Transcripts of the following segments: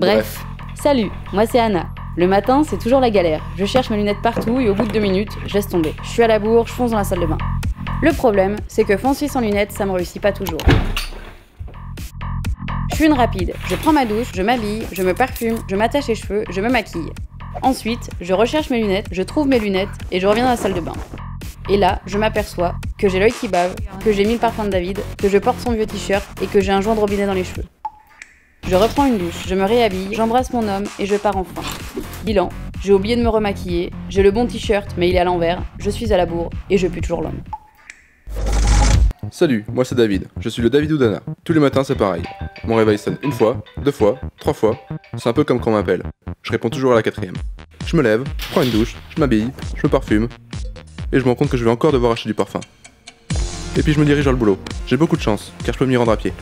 Bref. Salut, moi c'est Anna. Le matin, c'est toujours la galère. Je cherche mes lunettes partout et au bout de 2 minutes, je laisse tomber. Je suis à la bourre, je fonce dans la salle de bain. Le problème, c'est que foncer sans lunettes, ça me réussit pas toujours. Je suis une rapide. Je prends ma douche, je m'habille, je me parfume, je m'attache les cheveux, je me maquille. Ensuite, je recherche mes lunettes, je trouve mes lunettes et je reviens dans la salle de bain. Et là, je m'aperçois que j'ai l'œil qui bave, que j'ai mis le parfum de David, que je porte son vieux t-shirt et que j'ai un joint de robinet dans les cheveux. Je reprends une douche, je me réhabille, j'embrasse mon homme et je pars enfin. Bilan, j'ai oublié de me remaquiller, j'ai le bon t-shirt mais il est à l'envers, je suis à la bourre et je pue toujours l'homme. Salut, moi c'est David, je suis le David d'Anna. Tous les matins c'est pareil. Mon réveil sonne 1 fois, 2 fois, 3 fois. C'est un peu comme quand on m'appelle. Je réponds toujours à la 4ème. Je me lève, je prends une douche, je m'habille, je me parfume. Et je me rends compte que je vais encore devoir acheter du parfum. Et puis je me dirige vers le boulot. J'ai beaucoup de chance, car je peux m'y rendre à pied.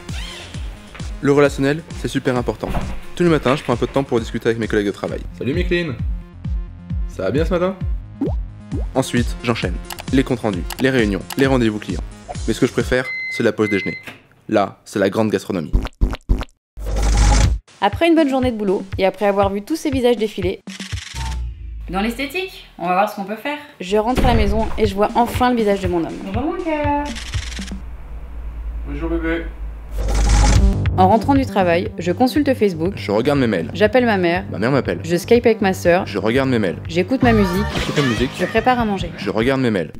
Le relationnel, c'est super important. Tous les matins, je prends un peu de temps pour discuter avec mes collègues de travail. Salut Micheline. Ça va bien ce matin? Ensuite, j'enchaîne. Les comptes rendus, les réunions, les rendez-vous clients. Mais ce que je préfère, c'est la pause déjeuner. Là, c'est la grande gastronomie. Après une bonne journée de boulot, et après avoir vu tous ces visages défiler, dans l'esthétique, on va voir ce qu'on peut faire. Je rentre à la maison et je vois enfin le visage de mon homme. Bonjour mon cœur. Bonjour bébé. En rentrant du travail, je consulte Facebook, Je regarde mes mails. j'appelle ma mère, Ma mère m'appelle. je Skype avec ma sœur, Je regarde mes mails. j'écoute ma musique, J'écoute la musique. je prépare à manger. Je regarde mes mails.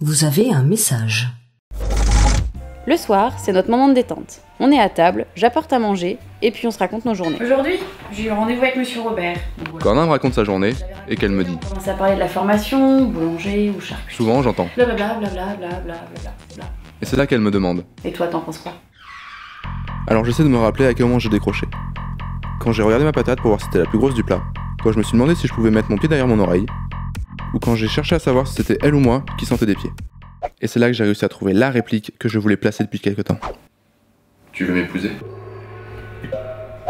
Vous avez un message. Le soir, c'est notre moment de détente. On est à table, j'apporte à manger, et puis on se raconte nos journées. Aujourd'hui, j'ai eu rendez-vous avec Monsieur Robert. Quand Anna me raconte sa journée et qu'elle me dit, On commence à parler de la formation, boulanger ou charcuterie. souvent j'entends. Blablabla, blablabla, blablabla. Et c'est là qu'elle me demande. Et toi, t'en penses quoi? Alors j'essaie de me rappeler à quel moment j'ai décroché. Quand j'ai regardé ma patate pour voir si c'était la plus grosse du plat, quand je me suis demandé si je pouvais mettre mon pied derrière mon oreille, ou quand j'ai cherché à savoir si c'était elle ou moi qui sentait des pieds. Et c'est là que j'ai réussi à trouver la réplique que je voulais placer depuis quelque temps. Tu veux m'épouser?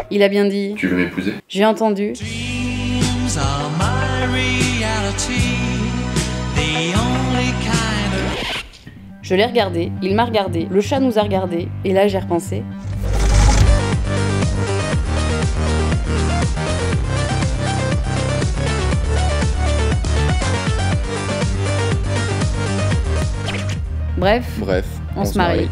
Il a bien dit. Tu veux m'épouser? J'ai entendu. Dreams are my reality, the only kind of... Je l'ai regardé, il m'a regardé, le chat nous a regardé, et là j'ai repensé. Bref, Bref, on se marie.